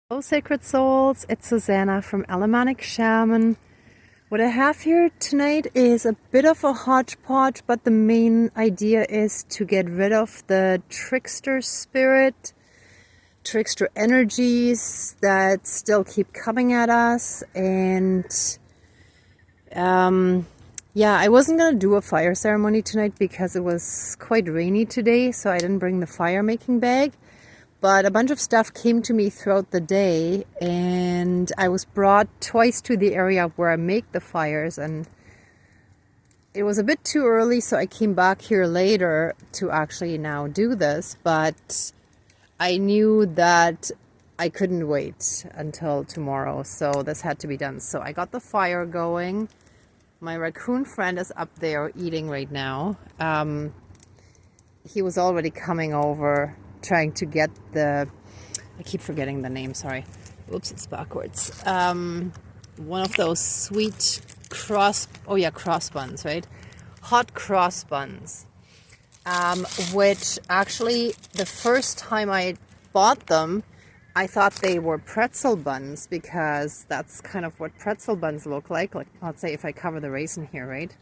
Hello, Sacred Souls. It's Susanna from Alamanic Shaman. What I have here tonight is a bit of a hodgepodge, but the main idea is to get rid of the trickster spirit, trickster energies that still keep coming at us. And yeah, I wasn't going to do a fire ceremony tonight because it was quite rainy today, so I didn't bring the fire making bag. But a bunch of stuff came to me throughout the day, and I was brought twice to the area where I make the fires, and it was a bit too early, so I came back here later to actually now do this. But I knew that I couldn't wait until tomorrow, so this had to be done. So I got the fire going. My raccoon friend is up there eating right now. He was already coming over trying to get I keep forgetting the name, sorry. Oops, it's backwards. One of those sweet cross buns, right? Hot cross buns. Which actually, the first time I bought them, I thought they were pretzel buns because that's kind of what pretzel buns look like. Like, let's say if I cover the raisin here, right?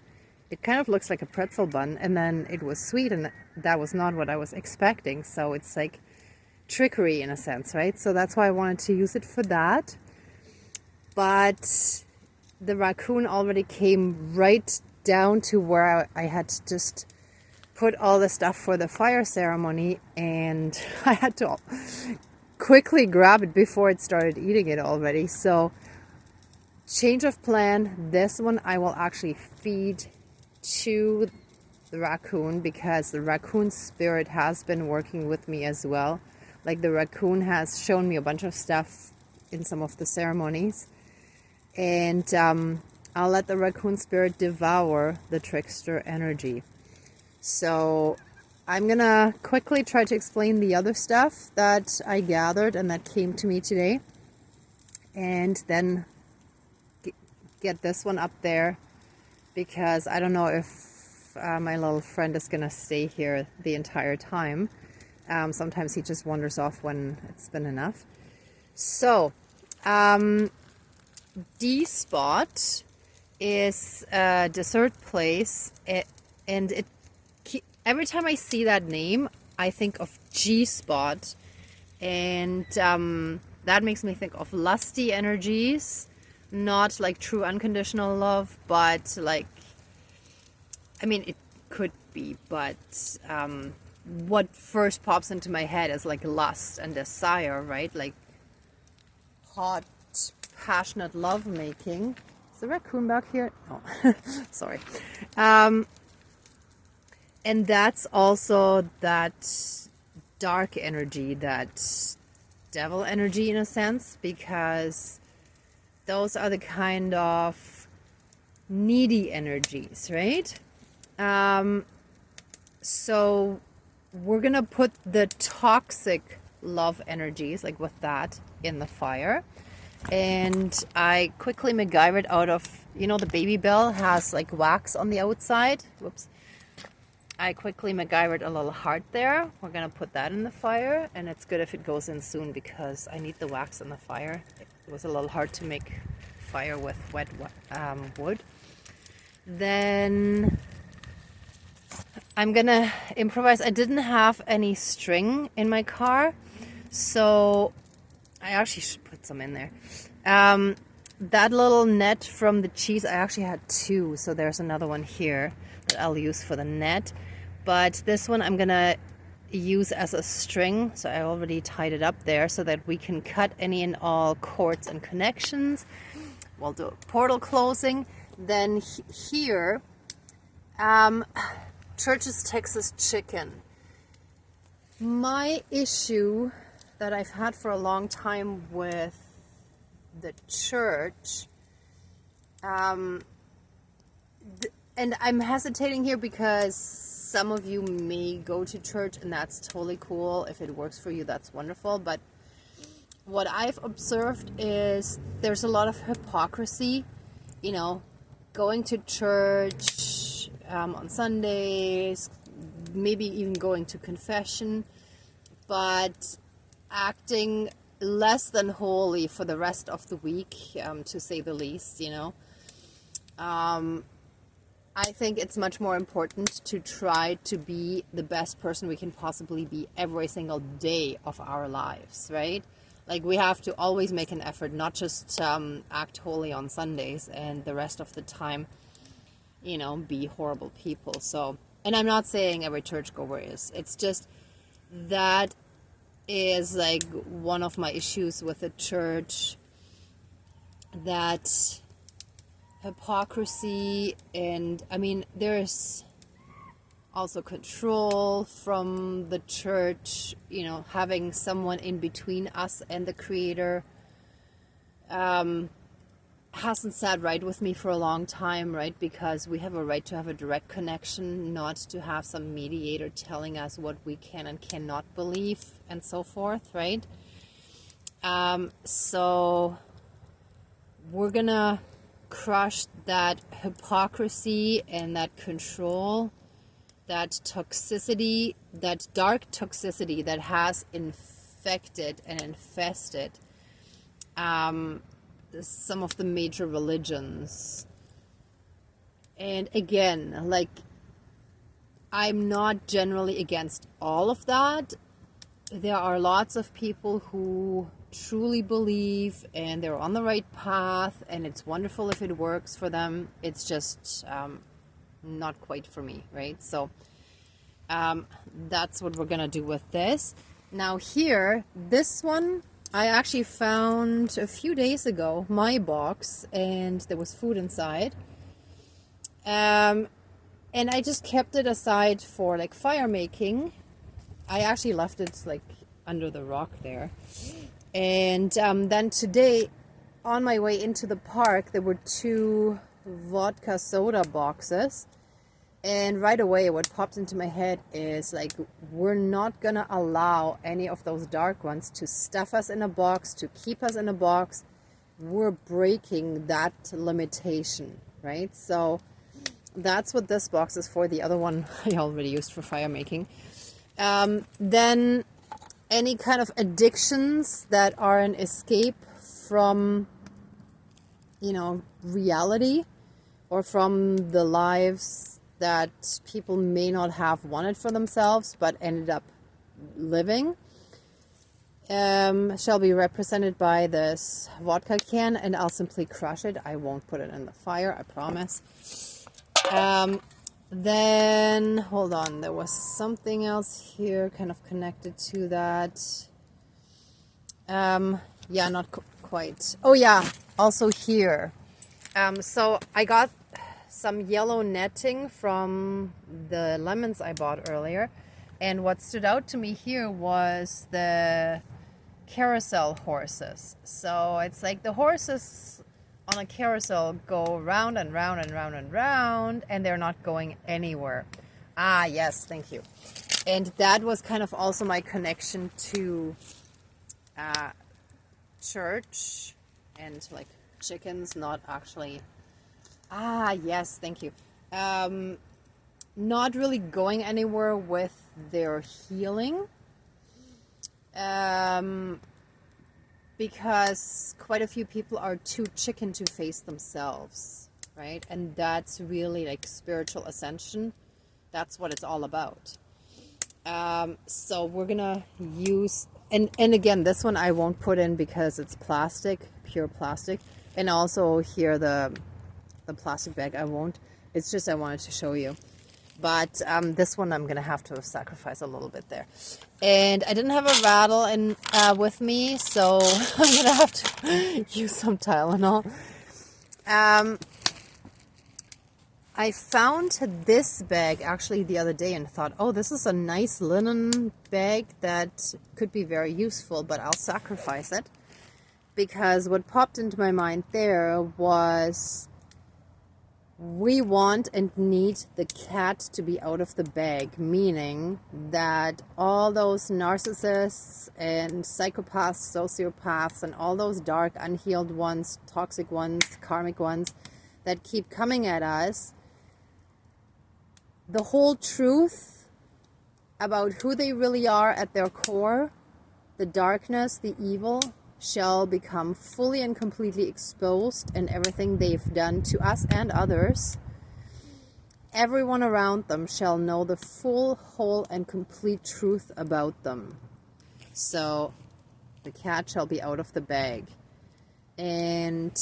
It kind of looks like a pretzel bun, and then it was sweet, and that was not what I was expecting. So it's like trickery in a sense, right? So that's why I wanted to use it for that. But the raccoon already came right down to where I had just put all the stuff for the fire ceremony, and I had to quickly grab it before it started eating it already. So change of plan. This one I will actually feed to the raccoon because the raccoon spirit has been working with me as well. Like, the raccoon has shown me a bunch of stuff in some of the ceremonies, and I'll let the raccoon spirit devour the trickster energy. So I'm gonna quickly try to explain the other stuff that I gathered and that came to me today, and then get this one up there because I don't know if my little friend is gonna stay here the entire time. Sometimes he just wanders off when it's been enough. So D Spot is a dessert place, and every time I see that name I think of G Spot, and that makes me think of lusty energies. Not like true unconditional love, but like, I mean, it could be, but what first pops into my head is like lust and desire, right? Like hot, passionate love making. Is the raccoon back here? Oh, sorry. And that's also that dark energy, that devil energy in a sense, because those are the kind of needy energies, right? So we're gonna put the toxic love energies, like with that, in the fire. And I quickly MacGyvered out of, the baby bell has like wax on the outside. Whoops. I quickly MacGyvered a little heart there. We're gonna put that in the fire, and it's good if it goes in soon because I need the wax in the fire. It was a little hard to make fire with wet wood. Then I'm gonna improvise. I didn't have any string in my car, so I actually should put some in there. That little net from the cheese, I actually had two, so there's another one here that I'll use for the net. But this one I'm gonna use as a string, so I already tied it up there so that we can cut any and all cords and connections. We'll do a portal closing. Then here, Church's Texas Chicken. My issue that I've had for a long time with the church, and I'm hesitating here because some of you may go to church, and that's totally cool. If it works for you, that's wonderful. But what I've observed is there's a lot of hypocrisy, going to church on Sundays, maybe even going to confession, but acting less than holy for the rest of the week, to say the least, I think it's much more important to try to be the best person we can possibly be every single day of our lives, right? Like, we have to always make an effort, not just act holy on Sundays and the rest of the time, be horrible people. So, and I'm not saying every churchgoer is. It's just that is like one of my issues with the church, that hypocrisy, and I mean, there's also control from the church, having someone in between us and the Creator. Hasn't sat right with me for a long time, right? Because we have a right to have a direct connection, not to have some mediator telling us what we can and cannot believe and so forth, right? So we're gonna crush that hypocrisy and that control, that toxicity, that dark toxicity that has infected and infested some of the major religions. And again, like, I'm not generally against all of that. There are lots of people who truly believe and they're on the right path, and it's wonderful if it works for them. It's just not quite for me, right? So that's what we're gonna do with this. Now here, this one I actually found a few days ago, my box, and there was food inside. And I just kept it aside for like fire making. I actually left it like under the rock there. And then today, on my way into the park, there were 2 vodka soda boxes. And right away, what popped into my head is like, we're not going to allow any of those dark ones to stuff us in a box, to keep us in a box. We're breaking that limitation, right? So that's what this box is for. The other one I already used for fire making. Then any kind of addictions that are an escape from, reality, or from the lives that people may not have wanted for themselves but ended up living, shall be represented by this vodka can, and I'll simply crush it. I won't put it in the fire, I promise. Then, hold on, there was something else here kind of connected to that. Yeah, not quite. Oh yeah, also here. So I got some yellow netting from the lemons I bought earlier, and what stood out to me here was the carousel horses. So it's like the horses on a carousel go round and round and round and round, and they're not going anywhere. Ah, yes, thank you. And that was kind of also my connection to church and like chickens not actually. Ah, yes, thank you. Not really going anywhere with their healing. Because quite a few people are too chicken to face themselves, right? And that's really like spiritual ascension. That's what it's all about. So we're gonna use, and again, this one I won't put in because it's plastic, pure plastic. And also here the plastic bag I won't. It's just I wanted to show you. But this one I'm gonna have to sacrifice a little bit there. And I didn't have a rattle in with me, so I'm gonna have to use some Tylenol. I found this bag actually the other day and thought, oh, this is a nice linen bag that could be very useful, but I'll sacrifice it. Because what popped into my mind there was, we want and need the cat to be out of the bag, meaning that all those narcissists and psychopaths, sociopaths, and all those dark, unhealed ones, toxic ones, karmic ones that keep coming at us, the whole truth about who they really are at their core the darkness, the evil, shall become fully and completely exposed, and everything they've done to us and others, everyone around them shall know the full, whole, and complete truth about them. So the cat shall be out of the bag. And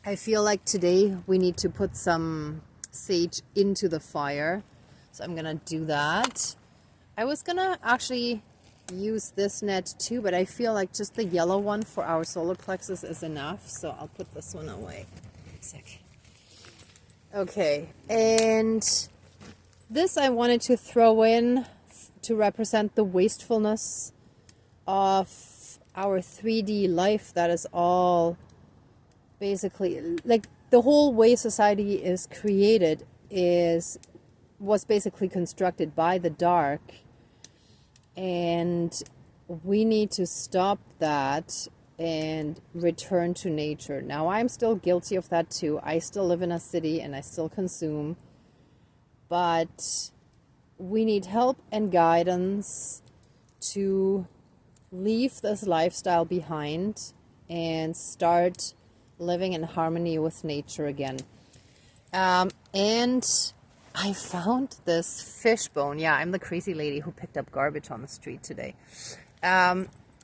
I feel like today we need to put some sage into the fire. So I'm going to do that. I was going to actually use this net too, but I feel like just the yellow one for our solar plexus is enough. So I'll put this one away. 1 sec. Okay, and this I wanted to throw in to represent the wastefulness of our 3D life that is all basically, like the whole way society is created was basically constructed by the dark, and we need to stop that and return to nature. Now, I'm still guilty of that too. I still live in a city and I still consume, but we need help and guidance to leave this lifestyle behind and start living in harmony with nature again. And I found this fish bone. Yeah, I'm the crazy lady who picked up garbage on the street today.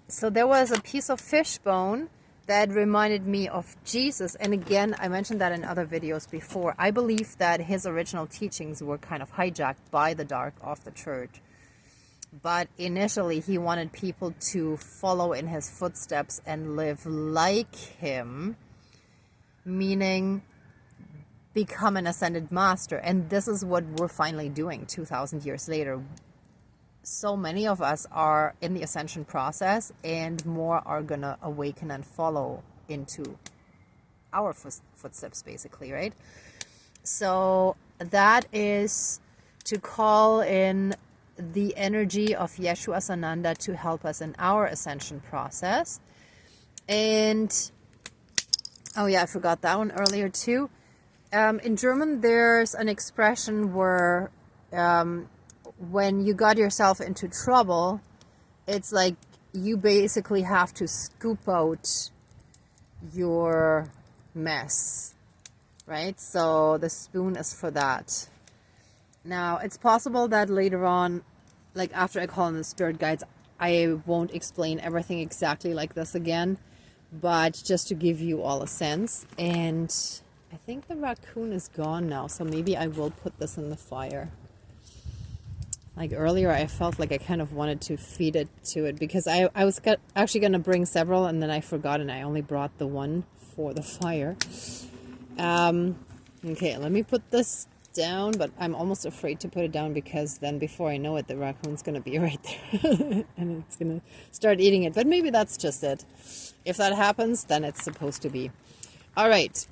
So there was a piece of fish bone that reminded me of Jesus. And again, I mentioned that in other videos before. I believe that his original teachings were kind of hijacked by the dark of the church. But initially, he wanted people to follow in his footsteps and live like him, meaning become an ascended master. And this is what we're finally doing 2,000 years later. So many of us are in the ascension process, and more are going to awaken and follow into our footsteps, basically, right? So that is to call in the energy of Yeshua Sananda to help us in our ascension process. And, oh yeah, I forgot that one earlier too. In German, there's an expression where when you got yourself into trouble, it's like you basically have to scoop out your mess, right? So the spoon is for that. Now, it's possible that later on, like after I call in the spirit guides, I won't explain everything exactly like this again, but just to give you all a sense. And I think the raccoon is gone now, so maybe I will put this in the fire. Like earlier, I felt like I kind of wanted to feed it to it because I was actually going to bring several, and then I forgot, and I only brought the one for the fire. Okay, let me put this down, but I'm almost afraid to put it down because then before I know it, the raccoon's going to be right there and it's going to start eating it. But maybe that's just it. If that happens, then it's supposed to be. All right.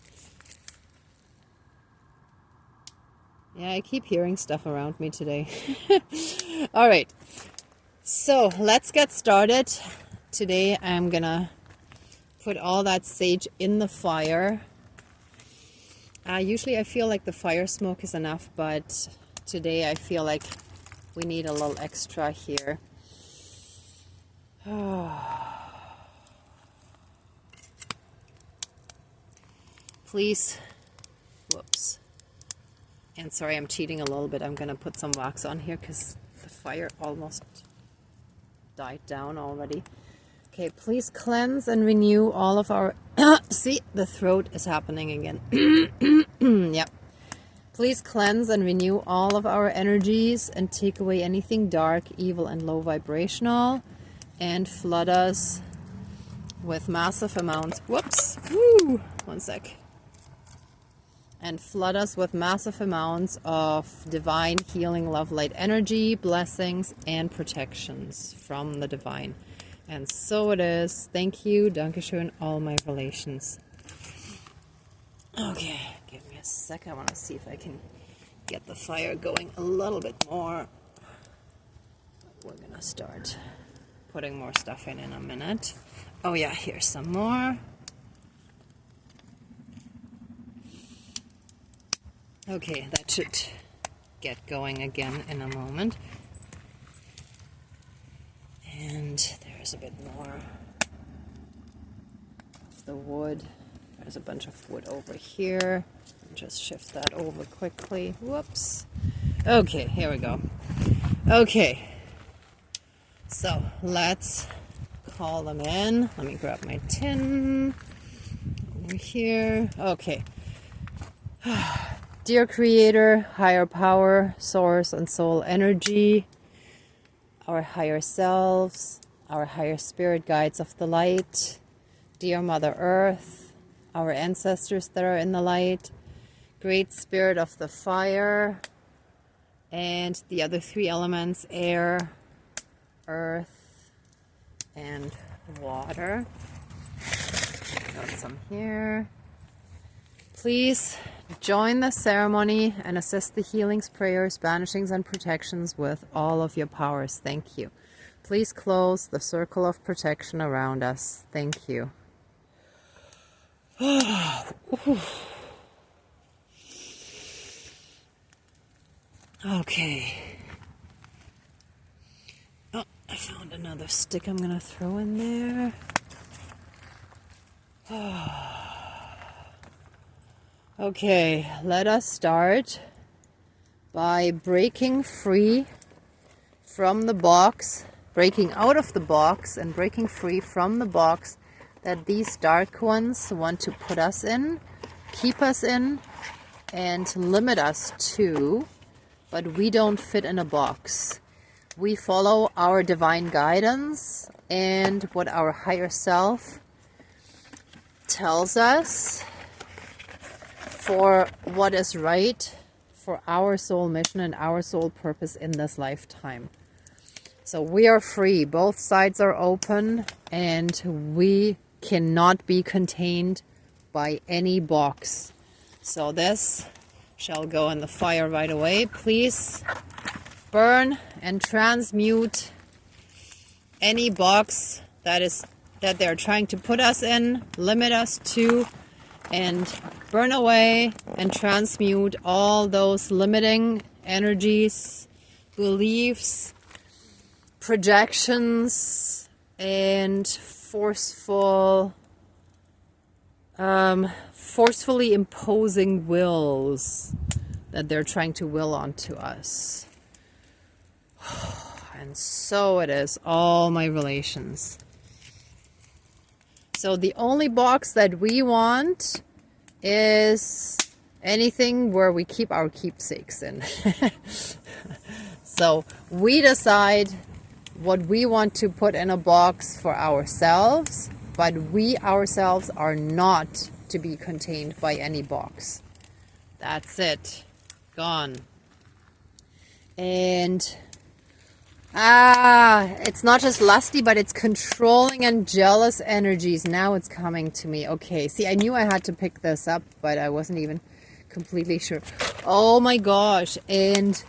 Yeah, I keep hearing stuff around me today. All right. So let's get started. Today I'm going to put all that sage in the fire. Usually I feel like the fire smoke is enough, but today I feel like we need a little extra here. Please, whoops. And sorry, I'm cheating a little bit. I'm going to put some wax on here because the fire almost died down already. Okay, please cleanse and renew all of our... See, the throat is happening again. Yep. Please cleanse and renew all of our energies and take away anything dark, evil, and low vibrational. And flood us with massive amounts... Whoops! Woo! 1 sec. And flood us with massive amounts of divine healing, love, light, energy, blessings, and protections from the divine. And so it is. Thank you. Dankeschön, all my relations. Okay, give me a sec. I want to see if I can get the fire going a little bit more. We're going to start putting more stuff in a minute. Oh yeah, here's some more. Okay, that should get going again in a moment. And there's a bit more of the wood. There's a bunch of wood over here. Just shift that over quickly. Whoops. Okay, here we go. Okay. So let's call them in. Let me grab my tin over here. Okay. Dear Creator, higher power, source, and soul energy, our higher selves, our higher spirit guides of the light, dear Mother Earth, our ancestors that are in the light, Great Spirit of the fire, and the other three elements, air, earth, and water. Got some here. Please join the ceremony and assist the healings, prayers, banishings, and protections with all of your powers. Thank you. Please close the circle of protection around us. Thank you. Okay. Oh, I found another stick I'm going to throw in there. Okay, let us start by breaking free from the box, breaking out of the box and breaking free from the box that these dark ones want to put us in, keep us in, and limit us to, but we don't fit in a box. We follow our divine guidance and what our higher self tells us for what is right for our soul mission and our soul purpose in this lifetime. So we are free. Both sides are open and we cannot be contained by any box. So this shall go in the fire right away. Please burn and transmute any box that they're trying to put us in, limit us to, and burn away and transmute all those limiting energies, beliefs, projections, and forcefully imposing wills that they're trying to will onto us. And so it is, all my relations. So the only box that we want is anything where we keep our keepsakes in. So we decide what we want to put in a box for ourselves, but we ourselves are not to be contained by any box. That's it. Gone. And it's not just lusty, but it's controlling and jealous energies. Now it's coming to me. Okay, see, I knew I had to pick this up, but I wasn't even completely sure. Oh my gosh, and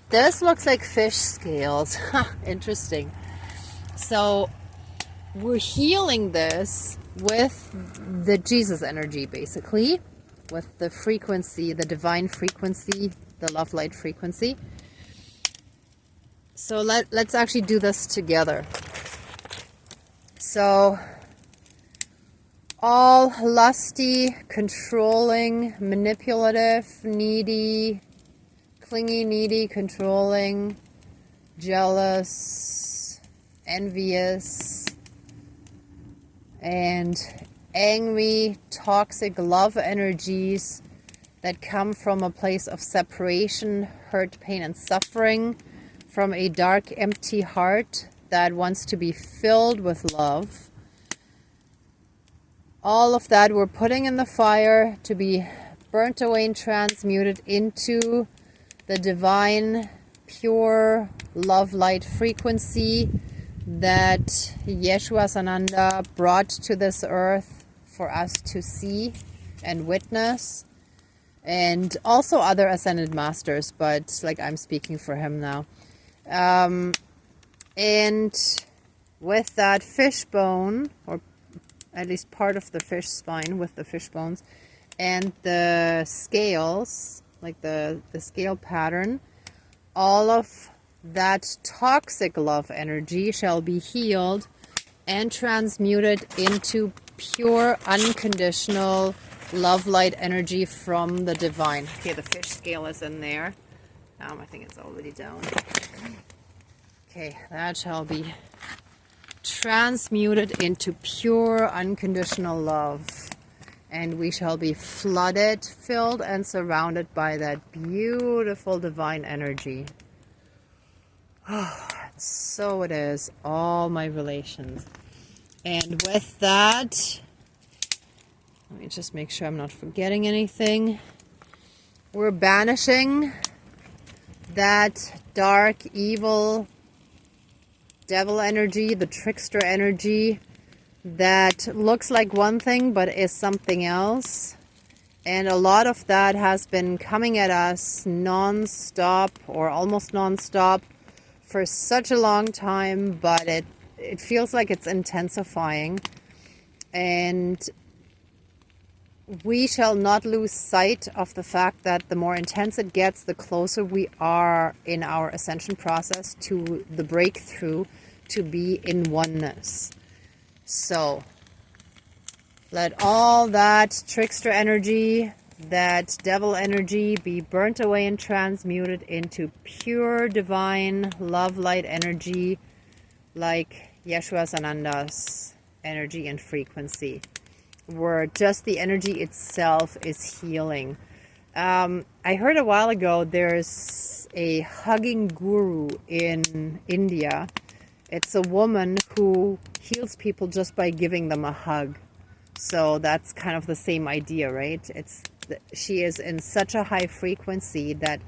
this looks like fish scales. Interesting. So we're healing this with the Jesus energy, basically, with the frequency, the divine frequency, the love light frequency. So let's actually do this together. So all lusty, controlling, manipulative, needy, clingy, needy, controlling, jealous, envious, and angry, toxic love energies that come from a place of separation, hurt, pain, and suffering, from a dark, empty heart that wants to be filled with love. All of that we're putting in the fire to be burnt away and transmuted into the divine, pure love light frequency that Yeshua Sananda brought to this earth for us to see and witness. And also other ascended masters, but like I'm speaking for him now. And with that fish bone, or at least part of the fish spine with the fish bones, and the scales, like the scale pattern, all of that toxic love energy shall be healed and transmuted into pure, unconditional love light energy from the divine. Okay, the fish scale is in there. I think it's already down. Okay, that shall be transmuted into pure, unconditional love. And we shall be flooded, filled, and surrounded by that beautiful divine energy. Oh, so it is, all my relations. And with that, let me just make sure I'm not forgetting anything. We're banishing that dark, evil, devil energy, the trickster energy that looks like one thing but is something else. And a lot of that has been coming at us non-stop or almost non-stop for such a long time, but it feels like it's intensifying. And we shall not lose sight of the fact that the more intense it gets, the closer we are in our ascension process to the breakthrough to be in oneness. So let all that trickster energy, that devil energy be burnt away and transmuted into pure divine love light energy, like Yeshua Sananda's energy and frequency, where just the energy itself is healing. I heard a while ago there's a hugging guru in India. It's a woman who heals people just by giving them a hug. So that's kind of the same idea, right? She is in such a high frequency that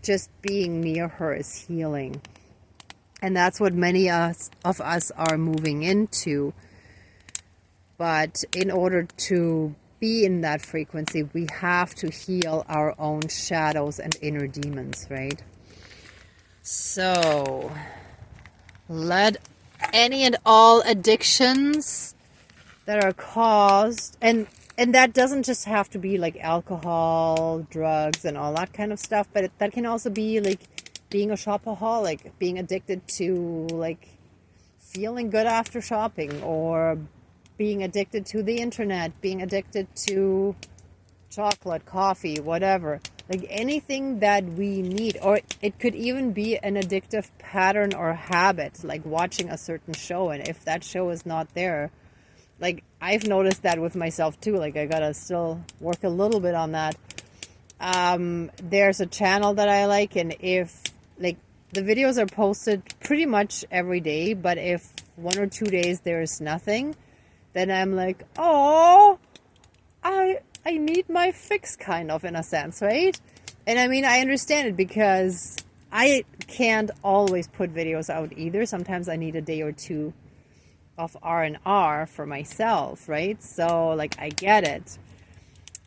just being near her is healing. And that's what many of us are moving into. But in order to be in that frequency, we have to heal our own shadows and inner demons, right? So let any and all addictions that are caused, and that doesn't just have to be like alcohol, drugs, and all that kind of stuff, but that can also be like being a shopaholic, being addicted to like feeling good after shopping, or being addicted to the internet, being addicted to chocolate, coffee, whatever. Like anything that we need, or it could even be an addictive pattern or habit, like watching a certain show, and if that show is not there, like I've noticed that with myself too, like I gotta still work a little bit on that. There's a channel that I like, and if like the videos are posted pretty much every day, but if 1 or 2 days there's nothing, then I'm like, oh, I need my fix, kind of, in a sense, right? And I mean, I understand it because I can't always put videos out either. Sometimes I need a day or two of R&R for myself, right? So like I get it,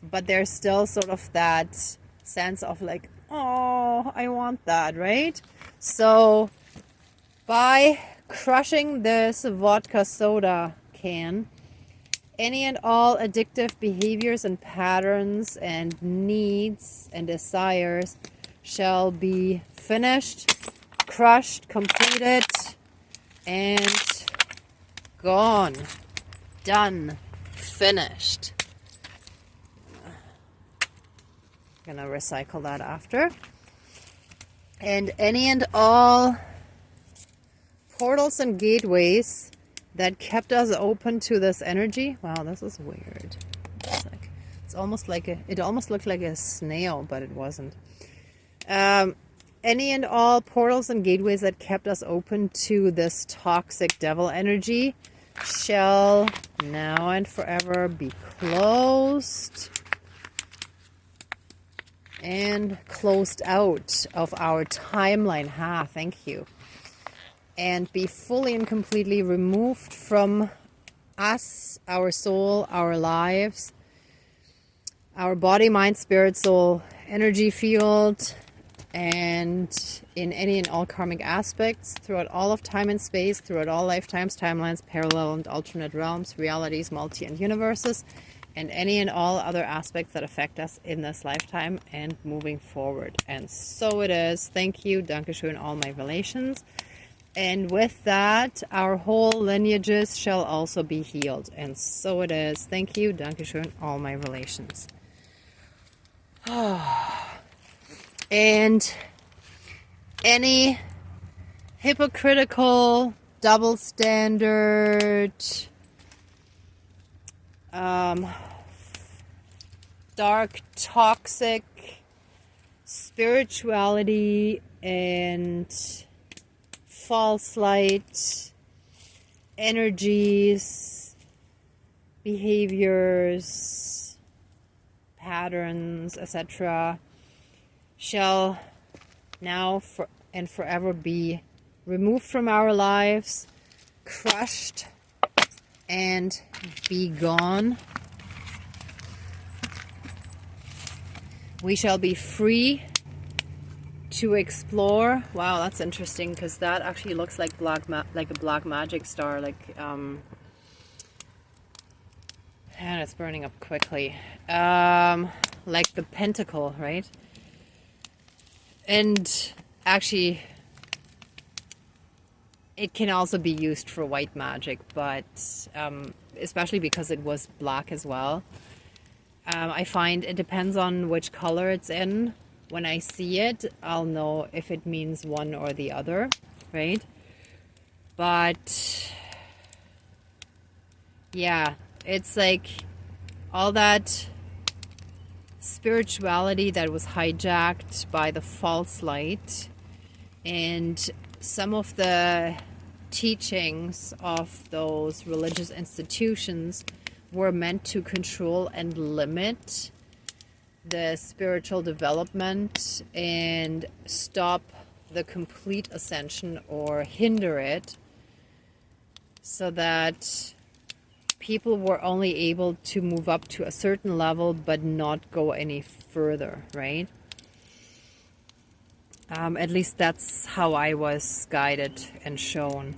but there's still sort of that sense of like, oh, I want that, right? So by crushing this vodka soda can, any and all addictive behaviors and patterns and needs and desires shall be finished, crushed, completed, and gone, done, finished. I'm gonna recycle that after. And any and all portals and gateways that kept us open to this energy. Wow, this is weird. It almost looked like a snail, but it wasn't. Any and all portals and gateways that kept us open to this toxic devil energy shall now and forever be closed and closed out of our timeline. Thank you. And be fully and completely removed from us, our soul, our lives, our body, mind, spirit, soul, energy field, and in any and all karmic aspects, throughout all of time and space, throughout all lifetimes, timelines, parallel and alternate realms, realities, multi and universes, and any and all other aspects that affect us in this lifetime and moving forward. And so it is. Thank you. Dankeschön, all my relations. And with that, our whole lineages shall also be healed. And so it is. Thank you. Dankeschön, all my relations. And any hypocritical, double standard, dark, toxic spirituality and false light energies, behaviors, patterns, etc. shall now and forever be removed from our lives, crushed, and be gone. We shall be free to explore. Wow, that's interesting, because that actually looks like a black magic star, and it's burning up quickly, like the pentacle, right? And actually, it can also be used for white magic, but especially because it was black as well. I find it depends on which color it's in. When I see it, I'll know if it means one or the other, right? But yeah, it's like all that spirituality that was hijacked by the false light, and some of the teachings of those religious institutions were meant to control and limit the spiritual development and stop the complete ascension or hinder it, so that people were only able to move up to a certain level but not go any further, right? At least that's how I was guided and shown,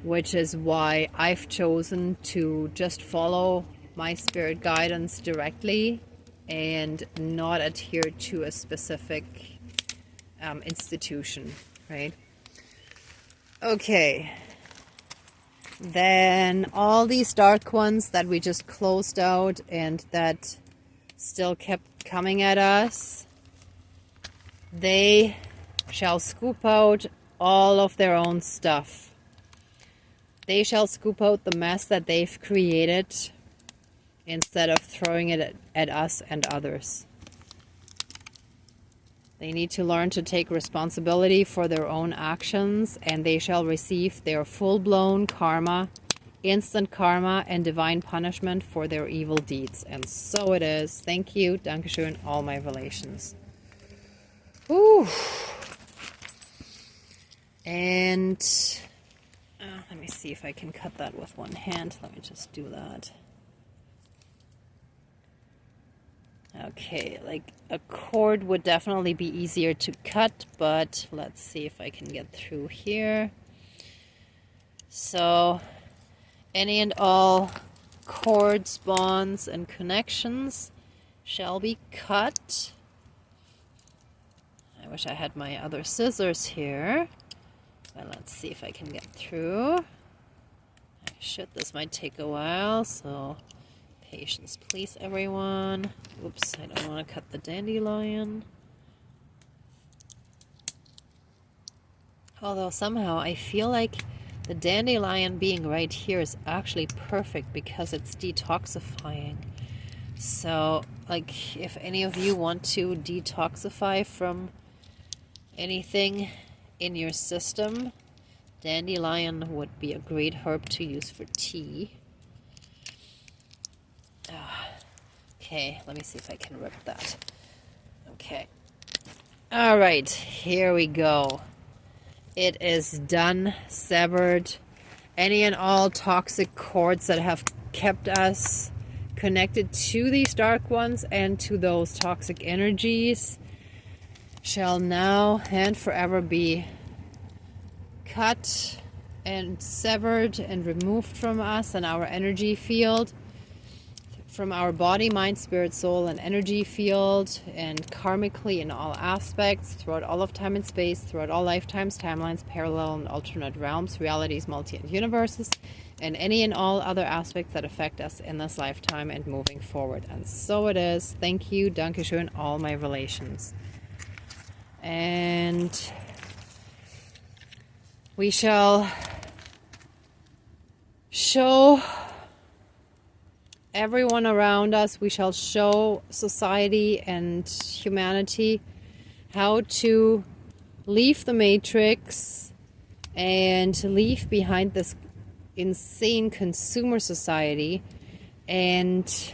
which is why I've chosen to just follow my spirit guidance directly and not adhere to a specific institution, right? Okay. Then all these dark ones that we just closed out and that still kept coming at us, they shall scoop out all of their own stuff. They shall scoop out the mess that they've created instead of throwing it at us and others. They need to learn to take responsibility for their own actions, and they shall receive their full-blown karma, instant karma, and divine punishment for their evil deeds. And so it is. Thank you. Dankeschön, all my relations. Ooh. And let me see if I can cut that with one hand. Let me just do that. Okay, like a cord would definitely be easier to cut, but let's see if I can get through here. So, any and all cords, bonds, and connections shall be cut. I wish I had my other scissors here, but let's see if I can get through. This might take a while, so patience, please, everyone. Oops, I don't want to cut the dandelion. Although somehow I feel like the dandelion being right here is actually perfect because it's detoxifying. So, like, if any of you want to detoxify from anything in your system, dandelion would be a great herb to use for tea. Okay, let me see if I can rip that. Okay. All right, here we go. It is done, severed. Any and all toxic cords that have kept us connected to these dark ones and to those toxic energies shall now and forever be cut and severed and removed from us and our energy field from our body, mind, spirit, soul, and energy field, and karmically in all aspects, throughout all of time and space, throughout all lifetimes, timelines, parallel and alternate realms, realities, multi and universes, and any and all other aspects that affect us in this lifetime and moving forward. And so it is. Thank you, Dankeschön, all my relations. And we shall show everyone around us, we shall show society and humanity how to leave the matrix and leave behind this insane consumer society and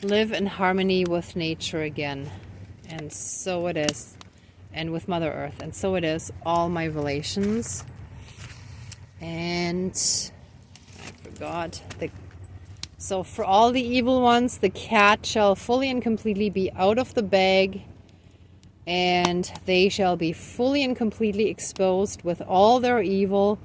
live in harmony with nature again. And so it is. And with Mother Earth. And so it is. All my relations. And I forgot so for all the evil ones, the cat shall fully and completely be out of the bag, and they shall be fully and completely exposed with all their evil,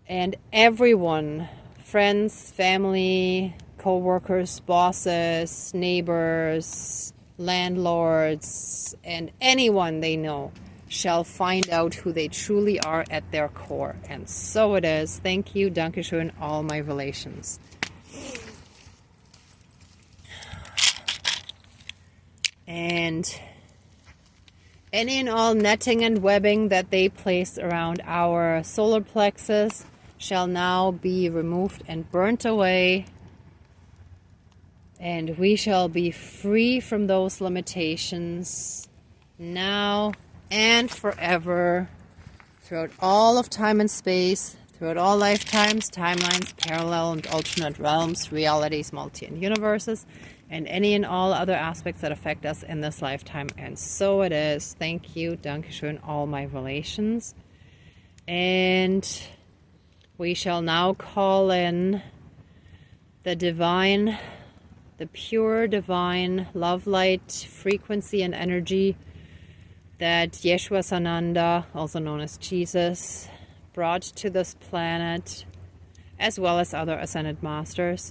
and everyone, friends, family, co-workers, bosses, neighbors, landlords, and anyone they know shall find out who they truly are at their core. And so it is. Thank you, Dankeschön, all my relations. And any and all netting and webbing that they place around our solar plexus shall now be removed and burnt away. And we shall be free from those limitations now and forever, throughout all of time and space, throughout all lifetimes, timelines, parallel and alternate realms, realities, multi and universes, and any and all other aspects that affect us in this lifetime. And so it is. Thank you, Dankeschön, all my relations. And we shall now call in the divine, the pure divine love light frequency and energy that Yeshua Sananda, also known as Jesus, brought to this planet, as well as other ascended masters,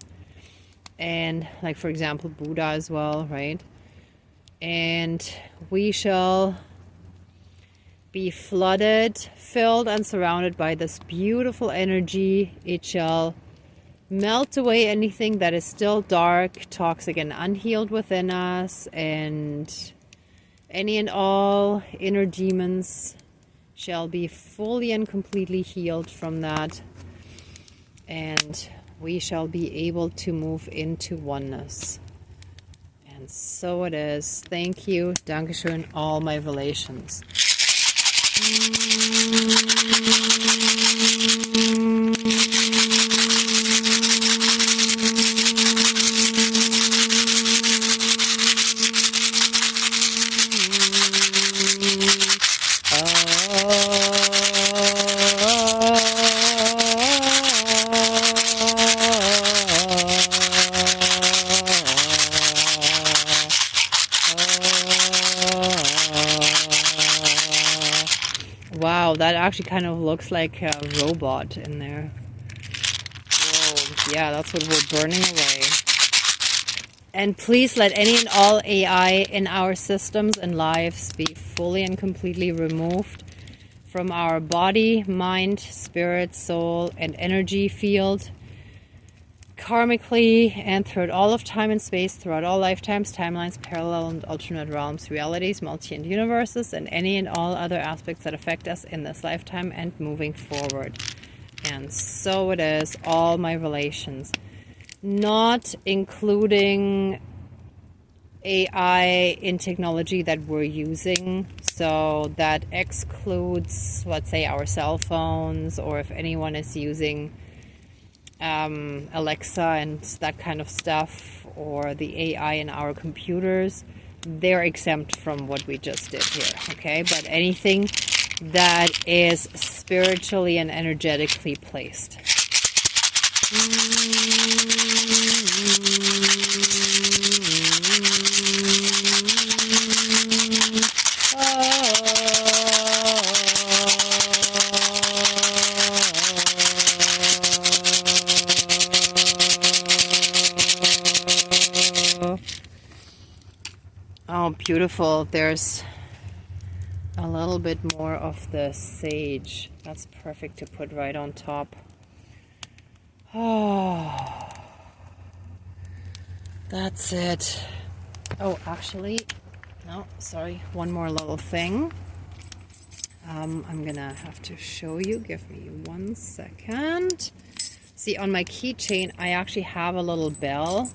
and like, for example, Buddha as well, right? And we shall be flooded, filled and surrounded by this beautiful energy. It shall melt away anything that is still dark, toxic and unhealed within us, and any and all inner demons shall be fully and completely healed from that, and we shall be able to move into oneness. And so it is. Thank you, Dankeschön, all my relations. Wow, that actually kind of looks like a robot in there. Whoa, yeah, that's what we're burning away. And please let any and all AI in our systems and lives be fully and completely removed from our body, mind, spirit, soul, and energy field, karmically and throughout all of time and space, throughout all lifetimes, timelines, parallel and alternate realms, realities, multi and universes, and any and all other aspects that affect us in this lifetime and moving forward. And so it is, all my relations, not including AI in technology that we're using. So that excludes, let's say, our cell phones, or if anyone is using Alexa and that kind of stuff, or the AI in our computers, they're exempt from what we just did here, okay? But anything that is spiritually and energetically placed. Oh, beautiful. There's a little bit more of the sage. That's perfect to put right on top. Oh, that's it. Oh, actually, no, sorry. One more little thing. I'm gonna have to show you. Give me 1 second. See, on my keychain, I actually have a little bell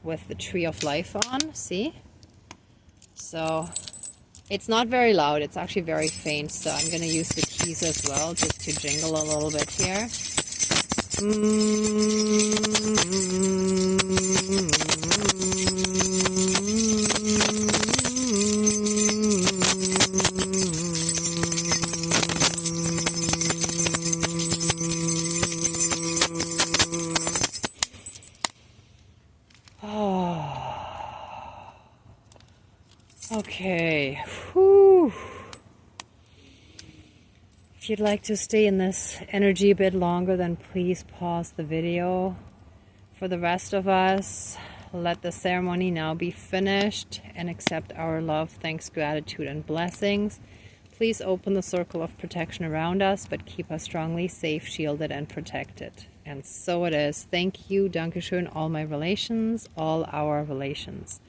with the Tree of Life on. See? So it's not very loud. It's actually very faint. So I'm gonna use the keys as well, just to jingle a little bit here. Okay. Whew. If you'd like to stay in this energy a bit longer, then please pause the video. For the rest of us, let the ceremony now be finished and accept our love, thanks, gratitude, and blessings. Please open the circle of protection around us, but keep us strongly safe, shielded, and protected. And so it is. Thank you, Dankeschön, all my relations, all our relations.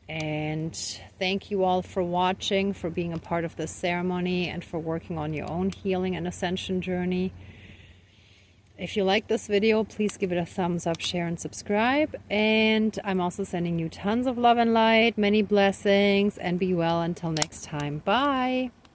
And thank you all for watching, for being a part of this ceremony, and for working on your own healing and ascension journey. If you like this video, please give it a thumbs up, share, and subscribe. And I'm also sending you tons of love and light, many blessings, and be well until next time. Bye.